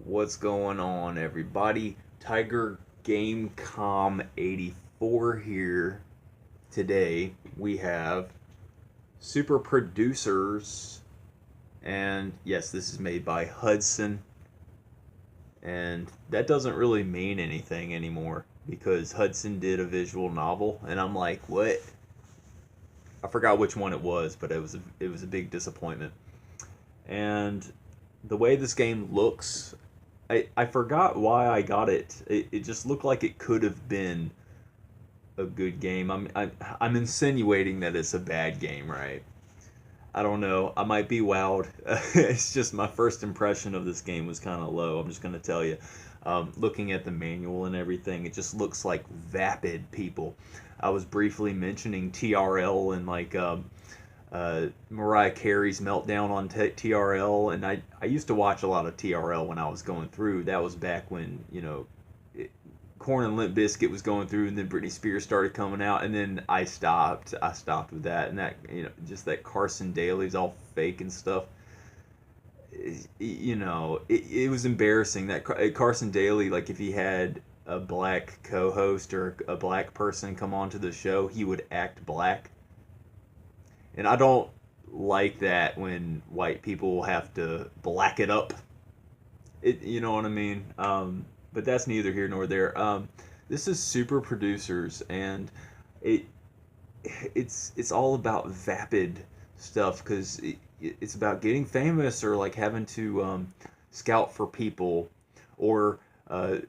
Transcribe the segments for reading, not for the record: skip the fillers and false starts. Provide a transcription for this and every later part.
What's going on, everybody? Tiger Gamecom 84 here. Today we have Super Producers, and yes, this is made by Hudson, and that doesn't really mean anything anymore because Hudson did a visual novel, and I'm like, what? I forgot which one it was, but it was a big disappointment. And the way this game looks, I forgot why I got it. It just looked like it could have been a good game. I'm insinuating that it's a bad game, right? I don't know. I might be wowed. It's just my first impression of this game was kind of low. I'm just gonna tell you. Looking at the manual and everything, it just looks like vapid people. I was briefly mentioning TRL and Mariah Carey's meltdown on TRL, and I used to watch a lot of TRL when I was going through. That was back when Korn and Limp Bizkit was going through, and then Britney Spears started coming out, and then I stopped. I stopped with that, and that just that Carson Daly's all fake and stuff. It was embarrassing that Carson Daly, like if he had a black co-host or a black person come onto the show, he would act black. And I don't like that when white people have to black it up. You know what I mean? But that's neither here nor there. This is Super Producers, and it it's all about vapid stuff because it's about getting famous or like having to scout for people or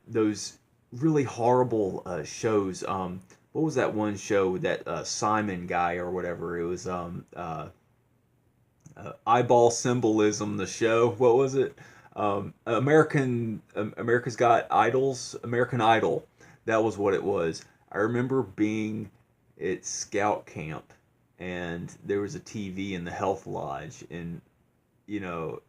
those really horrible shows. What was that one show that Simon guy or whatever? It was eyeball symbolism. The show. What was it? America's Got Idols. American Idol. That was what it was. I remember being at scout camp, and there was a TV in the health lodge, and you know.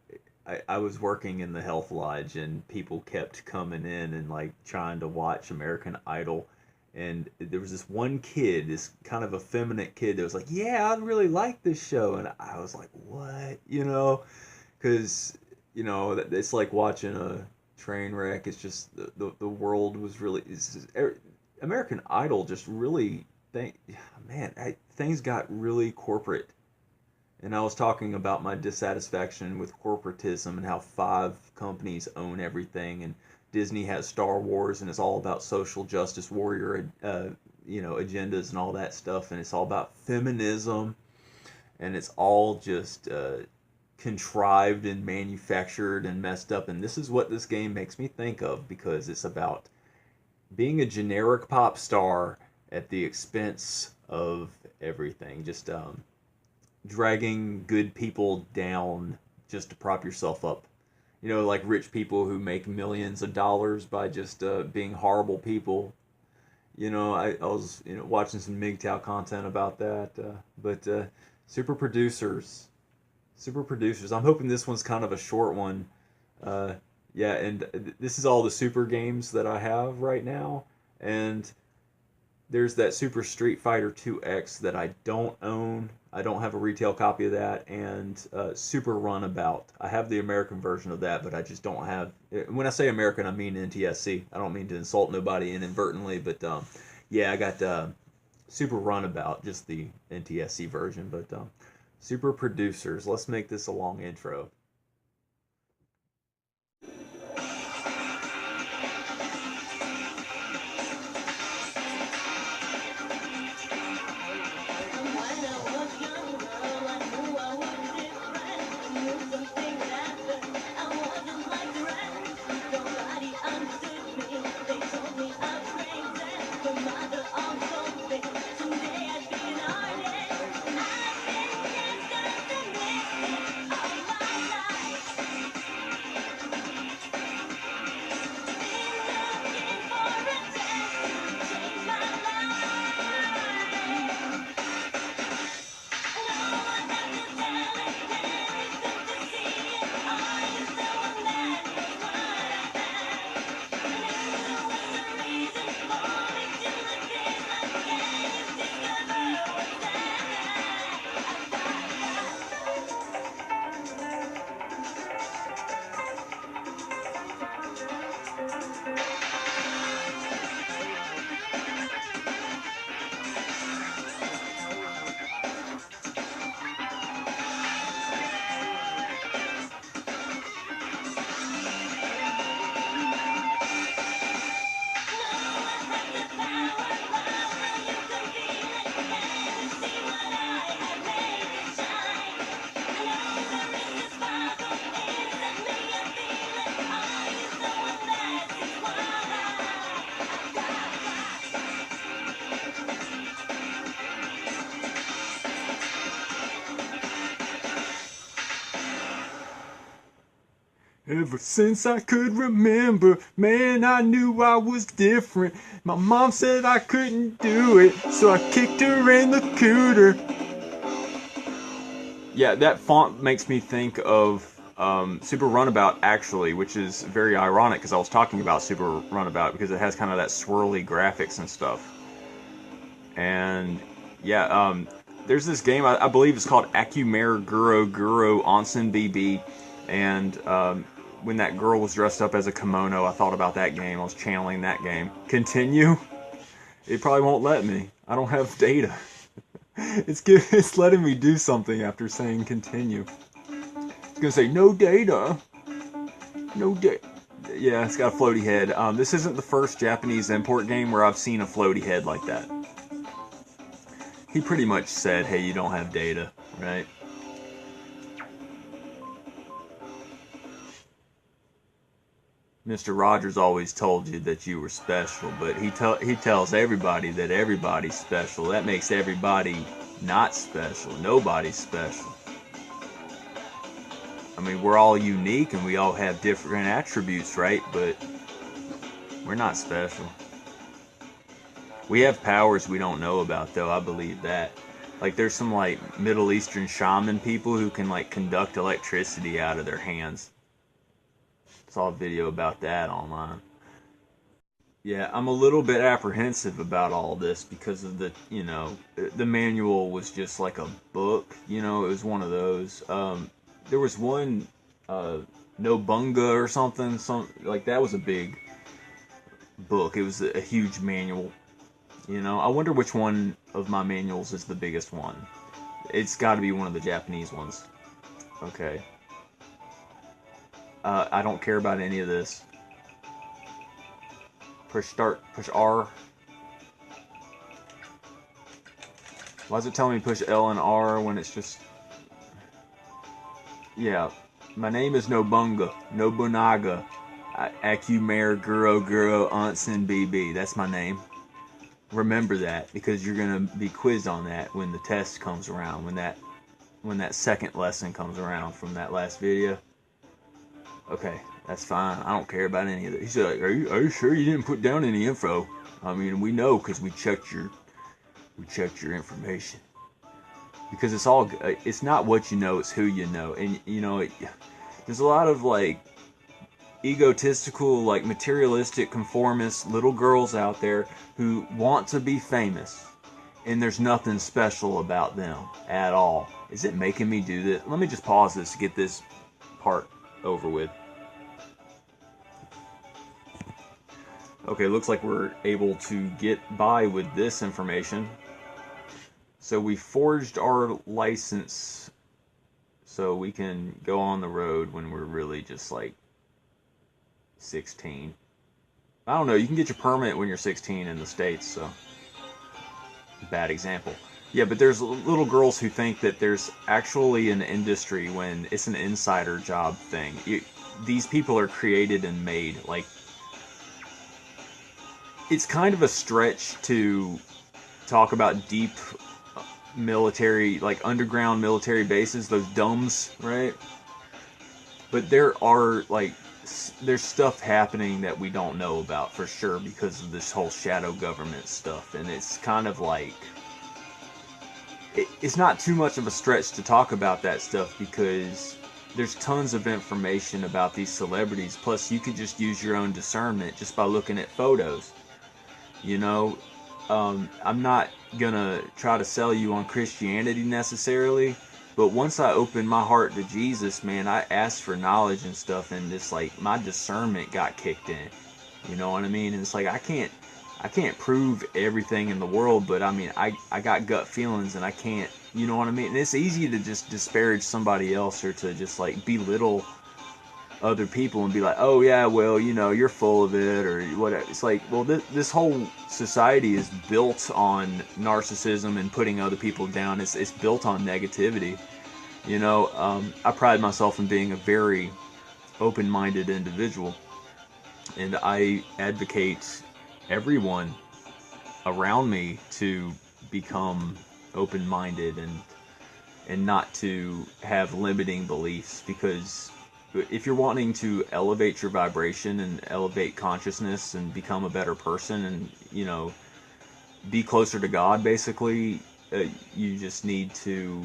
I was working in the health lodge, and people kept coming in and like trying to watch American Idol, and there was this one kid, this kind of effeminate kid that was like, yeah, I really like this show. And I was like, what? Because it's like watching a train wreck. It's just the world was really American Idol just really things got really corporate. And I was talking about my dissatisfaction with corporatism and how 5 companies own everything, and Disney has Star Wars, and it's all about social justice warrior, agendas and all that stuff, and it's all about feminism, and it's all just contrived and manufactured and messed up. And this is what this game makes me think of, because it's about being a generic pop star at the expense of everything. Just dragging good people down just to prop yourself up. Like rich people who make millions of dollars by just being horrible people. I was watching some MGTOW content about that. But Super Producers. Super Producers. I'm hoping this one's kind of a short one. Yeah, and this is all the Super games that I have right now. And there's that Super Street Fighter 2X that I don't own. I don't have a retail copy of that. And Super Runabout. I have the American version of that, but I just don't have... When I say American, I mean NTSC. I don't mean to insult nobody inadvertently, but yeah, I got Super Runabout, just the NTSC version. But Super Producers. Let's make this a long intro. Ever since I could remember, man, I knew I was different. My mom said I couldn't do it, so I kicked her in the cooter. Yeah, that font makes me think of Super Runabout, actually, which is very ironic because I was talking about Super Runabout because it has kind of that swirly graphics and stuff. And yeah, there's this game, I believe it's called Akumare Guro Guro Onsen BB, and when that girl was dressed up as a kimono, I thought about that game. I was channeling that game. Continue? It probably won't let me. I don't have data. It's letting me do something after saying continue. It's gonna say no data. No data. Yeah, it's got a floaty head. This isn't the first Japanese import game where I've seen a floaty head like that. He pretty much said, hey, you don't have data, right? Mr. Rogers always told you that you were special, but he tells everybody that everybody's special. That makes everybody not special. Nobody's special. I mean, we're all unique and we all have different attributes, right? But we're not special. We have powers we don't know about, though. I believe that. Like, there's some, like, Middle Eastern shaman people who can, like, conduct electricity out of their hands. Saw a video about that online. Yeah, I'm a little bit apprehensive about all this because of the, the manual was just like a book, it was one of those. There was one, Nobunga or something, like that was a big book. It was a huge manual. I wonder which one of my manuals is the biggest one. It's got to be one of the Japanese ones. Okay. I don't care about any of this. Push start, push R. Why is it telling me push L and R when it's just... Yeah. My name is Nobunga. Nobunaga. Akumare Guro Guro Onsen BB. That's my name. Remember that, because you're going to be quizzed on that when the test comes around, when that second lesson comes around from that last video. Okay, that's fine. I don't care about any of it. He said, are you sure you didn't put down any info? I mean, we know because we checked your information. Because it's not what you know, it's who you know. And there's a lot of like egotistical, like materialistic, conformist little girls out there who want to be famous, and there's nothing special about them at all. Is it making me do this? Let me just pause this to get this part over with. Okay, looks like we're able to get by with this information. So we forged our license so we can go on the road when we're really just like 16. I don't know, you can get your permit when you're 16 in the States, so bad example. Yeah, but there's little girls who think that there's actually an industry when it's an insider job thing. These people are created and made. Like, it's kind of a stretch to talk about deep military, like underground military bases, those domes, right? But there's stuff happening that we don't know about for sure because of this whole shadow government stuff, and it's kind of like it's not too much of a stretch to talk about that stuff because there's tons of information about these celebrities. Plus, you could just use your own discernment just by looking at photos. I'm not gonna try to sell you on Christianity necessarily, but once I opened my heart to Jesus, man, I asked for knowledge and stuff, and just like my discernment got kicked in. You know what I mean? And it's like I can't prove everything in the world, but I mean I got gut feelings, and I can't, you know what I mean? And it's easy to just disparage somebody else or to just like belittle other people and be like, oh yeah, well, you're full of it or whatever. It's like, well, this whole society is built on narcissism and putting other people down. It's built on negativity. I pride myself in being a very open-minded individual, and I advocate everyone around me to become open-minded and not to have limiting beliefs, because if you're wanting to elevate your vibration and elevate consciousness and become a better person and, you know, be closer to God, basically, you just need to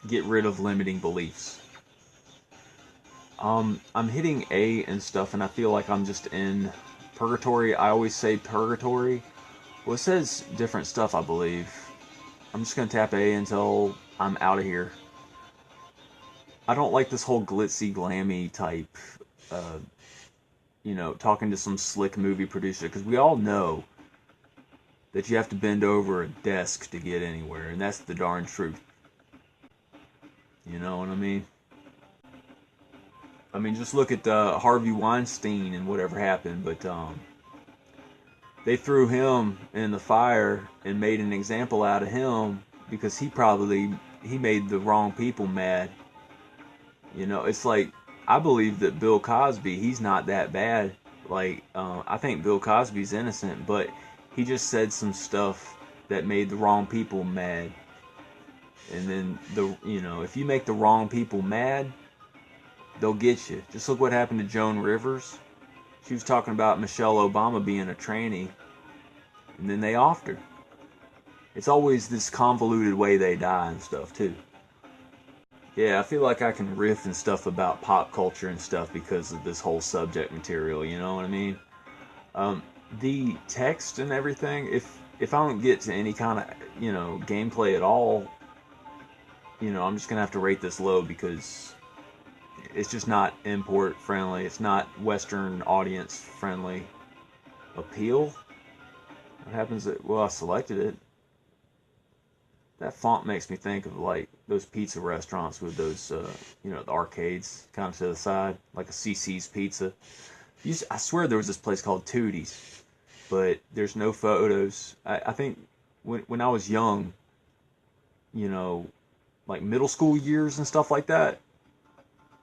get rid of limiting beliefs. I'm hitting A and stuff, and I feel like I'm just in purgatory. I always say purgatory. Well, it says different stuff, I believe. I'm just going to tap A until I'm out of here. I don't like this whole glitzy, glammy type, you know, talking to some slick movie producer, because we all know that you have to bend over a desk to get anywhere, and that's the darn truth. You know what I mean? I mean, just look at Harvey Weinstein and whatever happened, but they threw him in the fire and made an example out of him because he made the wrong people mad. You know, it's like, I believe that Bill Cosby, he's not that bad. Like, I think Bill Cosby's innocent, but he just said some stuff that made the wrong people mad. And then, you know, if you make the wrong people mad, they'll get you. Just look what happened to Joan Rivers. She was talking about Michelle Obama being a tranny, and then they offed her. It's always this convoluted way they die and stuff, too. Yeah, I feel like I can riff and stuff about pop culture and stuff because of this whole subject material, you know what I mean? The text and everything, if I don't get to any kind of, you know, gameplay at all, you know, I'm just going to have to rate this low because it's just not import friendly. It's not Western audience friendly. Appeal? What happens well, I selected it. That font makes me think of like those pizza restaurants with those, you know, the arcades kind of to the side, like a CC's Pizza. I swear there was this place called Tootie's, but there's no photos. I think when I was young, you know, like middle school years and stuff like that,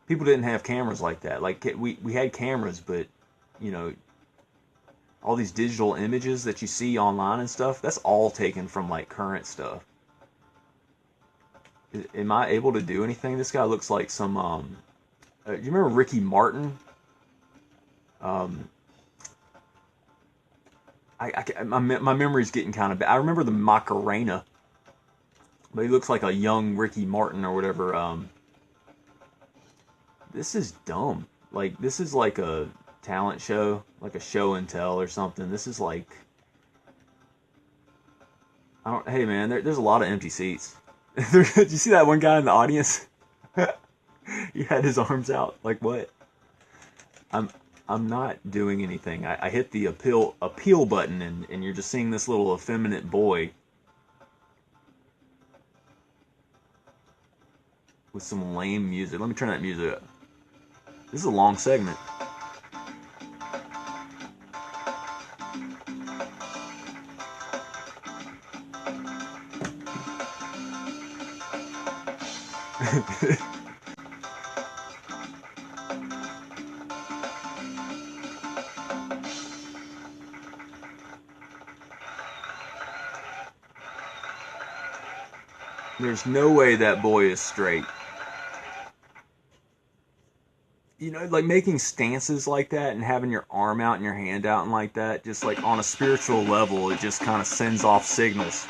people didn't have cameras like that. Like we had cameras, but, you know, all these digital images that you see online and stuff, that's all taken from like current stuff. Am I able to do anything? This guy looks like some, do you remember Ricky Martin? My memory's getting kind of bad. I remember the Macarena, but he looks like a young Ricky Martin or whatever. This is dumb. Like, this is like a talent show, like a show and tell or something. This is like, hey man, there's a lot of empty seats. Did you see that one guy in the audience? He had his arms out. Like, what? I'm not doing anything. I hit the appeal button, and you're just seeing this little effeminate boy with some lame music. Let me turn that music up. This is a long segment. There's no way that boy is straight. You know, like making stances like that and having your arm out and your hand out and like that, just like on a spiritual level, it just kind of sends off signals.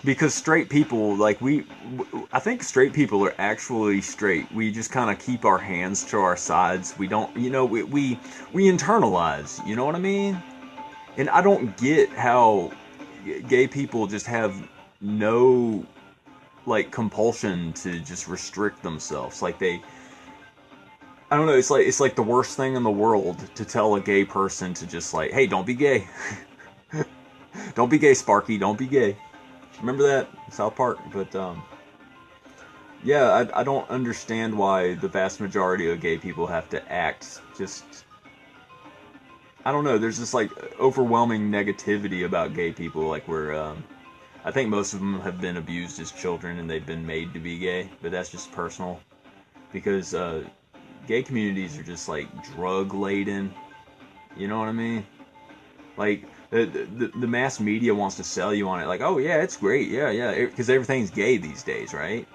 Because straight people, like I think straight people are actually straight. We just kind of keep our hands to our sides. We don't, you know, we internalize, you know what I mean? And I don't get how gay people just have no, like, compulsion to just restrict themselves. Like I don't know, it's like the worst thing in the world to tell a gay person to just like, hey, don't be gay. Don't be gay, Sparky, don't be gay. Remember that? South Park. But, yeah, I don't understand why the vast majority of gay people have to act just... I don't know, there's this, like, overwhelming negativity about gay people, like, where, I think most of them have been abused as children and they've been made to be gay, but that's just personal. Because, gay communities are just, like, drug-laden, you know what I mean? Like... The mass media wants to sell you on it, like, oh yeah, it's great, yeah, because everything's gay these days, right?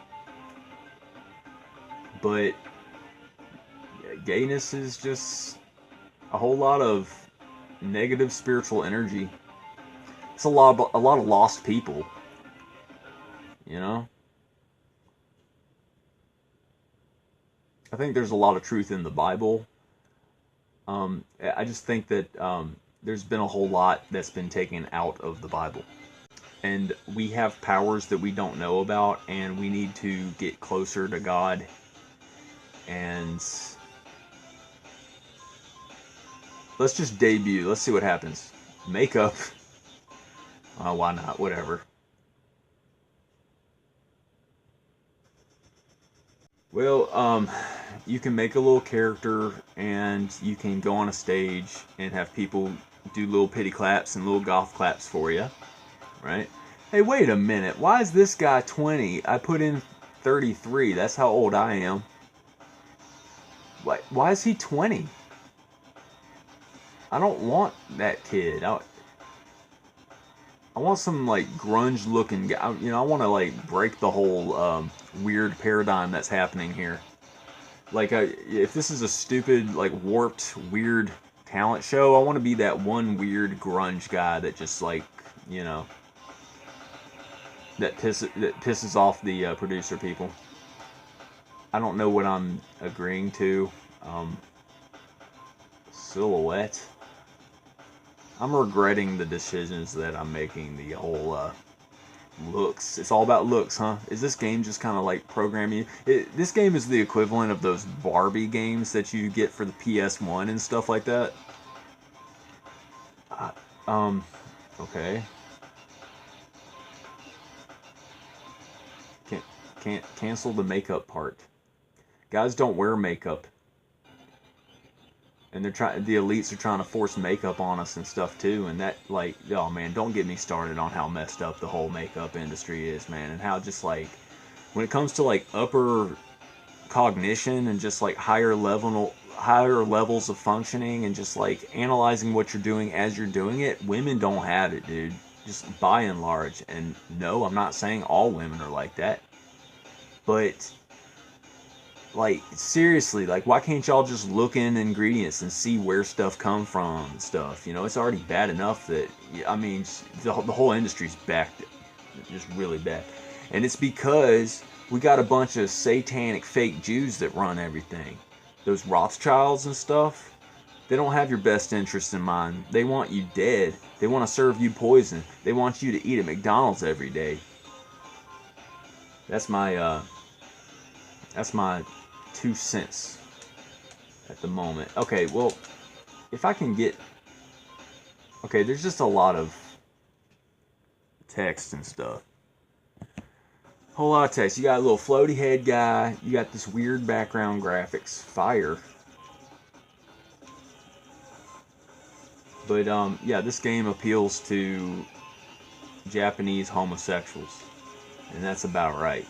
But gayness is just a whole lot of negative spiritual energy. It's a lot of lost people, you know. I think there's a lot of truth in the Bible. I just think that there's been a whole lot that's been taken out of the Bible. And we have powers that we don't know about, and we need to get closer to God. And let's just debut. Let's see what happens. Makeup. Why not? Whatever. Well, you can make a little character, and you can go on a stage and have people do little pity claps and little golf claps for you, right? Hey, wait a minute. Why is this guy 20? I put in 33. That's how old I am. Why is he 20? I don't want that kid. I want some like grunge looking guy. You know, I want to like break the whole weird paradigm that's happening here. Like, if this is a stupid, like warped, weird talent show, I want to be that one weird grunge guy that just like, you know, that pisses off the producer people. I don't know what I'm agreeing to. Silhouette. I'm regretting the decisions that I'm making. The whole looks. It's all about looks, huh? Is this game just kind of like programming you? This game is the equivalent of those Barbie games that you get for the PS1 and stuff like that. Okay. Can't cancel the makeup part. Guys don't wear makeup. And the elites are trying to force makeup on us and stuff too, and that, like, oh man, don't get me started on how messed up the whole makeup industry is, man, and how just like when it comes to like upper cognition and just like higher levels of functioning and just like analyzing what you're doing as you're doing it, women don't have it, dude. Just by and large. And no, I'm not saying all women are like that, but like, seriously, like, why can't y'all just look in ingredients and see where stuff come from and stuff? You know, it's already bad enough that, I mean, the whole industry's backed, just really bad. And it's because we got a bunch of satanic fake Jews that run everything. Those Rothschilds and stuff, they don't have your best interest in mind. They want you dead. They want to serve you poison. They want you to eat at McDonald's every day. That's my 2 cents at the moment. Okay, well, if I can get... Okay, there's just a lot of text and stuff. Whole lot of text. You got a little floaty head guy. You got this weird background graphics. Fire. But, yeah, this game appeals to Japanese homosexuals. And that's about right.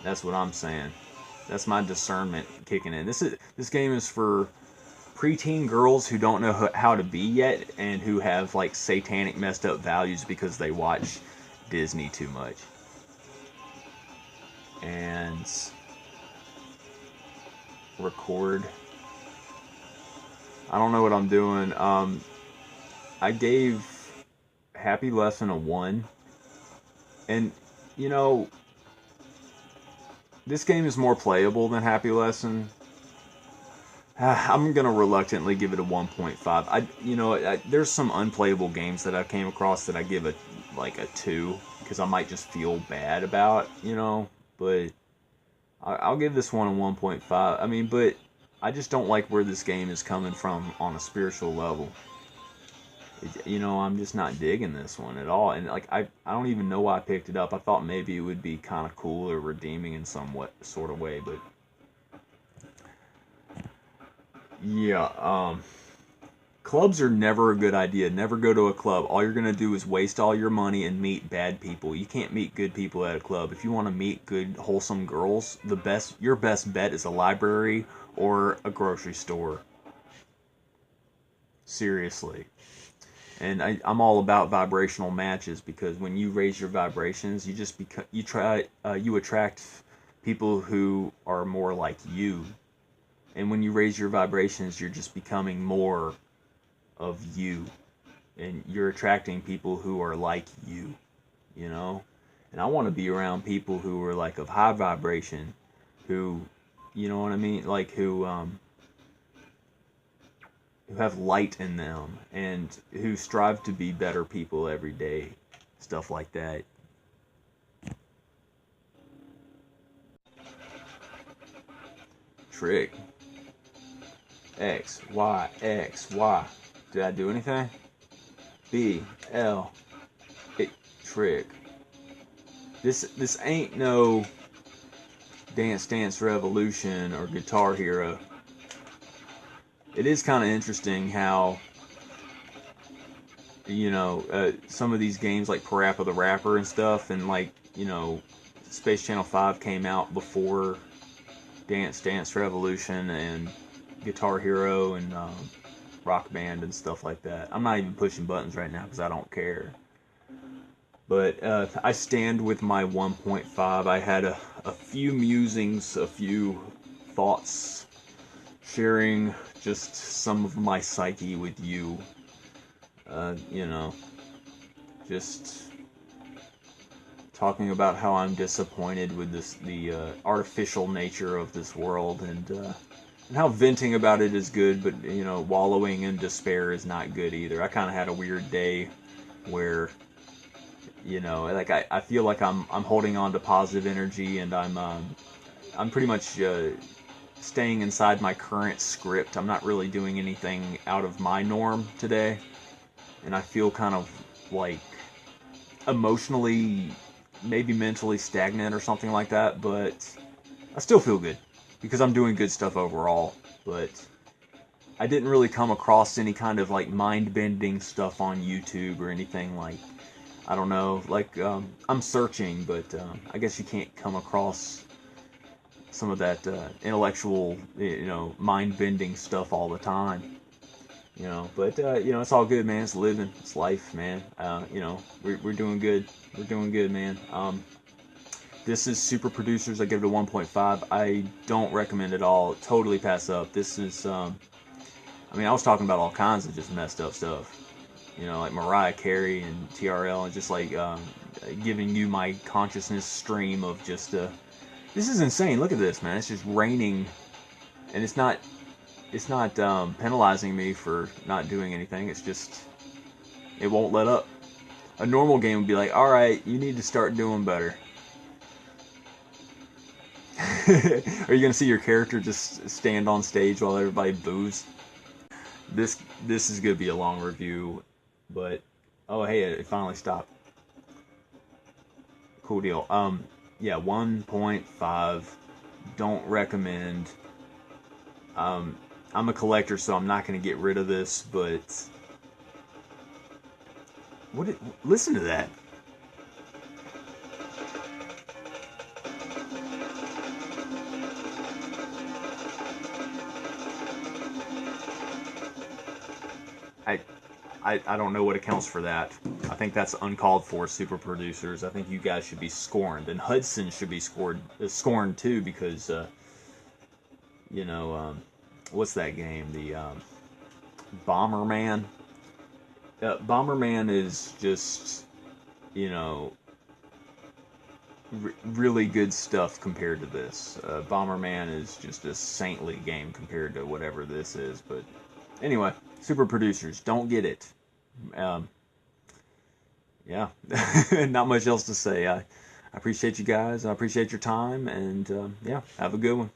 That's what I'm saying. That's my discernment kicking in. This game is for preteen girls who don't know how to be yet and who have like satanic messed up values because they watch Disney too much. And record. I don't know what I'm doing. I gave Happy Lesson a 1. And, you know, this game is more playable than Happy Lesson. I'm gonna reluctantly give it a 1.5. There's some unplayable games that I came across that I give a 2 because I might just feel bad about, But I'll give this one a 1.5. I mean, but I just don't like where this game is coming from on a spiritual level. I'm just not digging this one at all. And I don't even know why I picked it up. I thought maybe it would be kind of cool or redeeming in some sort of way, but yeah, clubs are never a good idea. Never go to a club. All you're gonna do is waste all your money and meet bad people. You can't meet good people at a club. If you want to meet good, wholesome girls, your best bet is a library or a grocery store. Seriously. And I'm all about vibrational matches because when you raise your vibrations, you attract people who are more like you. And when you raise your vibrations, you're just becoming more of you. And you're attracting people who are like you, you know? And I want to be around people who are like of high vibration, who, you know what I mean? Like who have light in them and who strive to be better people every day. Stuff like that. Trick. X, Y, X, Y. Did I do anything? B, L, it, trick. This ain't no Dance Dance Revolution or Guitar Hero. It is kind of interesting how, you know, some of these games like Parappa the Rapper and stuff, and like, you know, Space Channel 5 came out before Dance Dance Revolution and Guitar Hero and Rock Band and stuff like that. I'm not even pushing buttons right now because I don't care. But I stand with my 1.5. I had a few musings, a few thoughts, sharing just some of my psyche with you. You know, just talking about how I'm disappointed with the artificial nature of this world, and how venting about it is good, but, you know, wallowing in despair is not good either. I kind of had a weird day where, you know, like I feel like I'm holding on to positive energy, and I'm pretty much staying inside my current script. I'm not really doing anything out of my norm today, and I feel kind of like emotionally, maybe mentally stagnant or something like that, but I still feel good because I'm doing good stuff overall. But I didn't really come across any kind of like mind-bending stuff on YouTube or anything like, I don't know, like I'm searching, but I guess you can't come across some of that intellectual, you know, mind-bending stuff all the time, you know. But you know, it's all good, man. It's living, it's life, man. You know, we're doing good. We're doing good, man. This is Super Producers. I give it a 1.5. I don't recommend it all. Totally pass up. This is, I mean, I was talking about all kinds of just messed up stuff. You know, like Mariah Carey and TRL, and just like giving you my consciousness stream of just, this is insane. Look at this, man. It's just raining, and it's not penalizing me for not doing anything. It's just, it won't let up. A normal game would be like, all right, you need to start doing better. Are you gonna see your character just stand on stage while everybody boos? This is gonna be a long review, but oh hey, it finally stopped. Cool deal. Yeah, 1.5. Don't recommend. I'm a collector, so I'm not gonna get rid of this, but listen to that. I don't know what accounts for that. I think that's uncalled for, Super Producers. I think you guys should be scorned, and Hudson should be scorned too, because you know, what's that game? The Bomberman. Bomberman is just, you know, really good stuff compared to this. Bomberman is just a saintly game compared to whatever this is. But anyway, Super Producers, don't get it. Yeah, not much else to say. I appreciate you guys. I appreciate your time, and yeah, have a good one.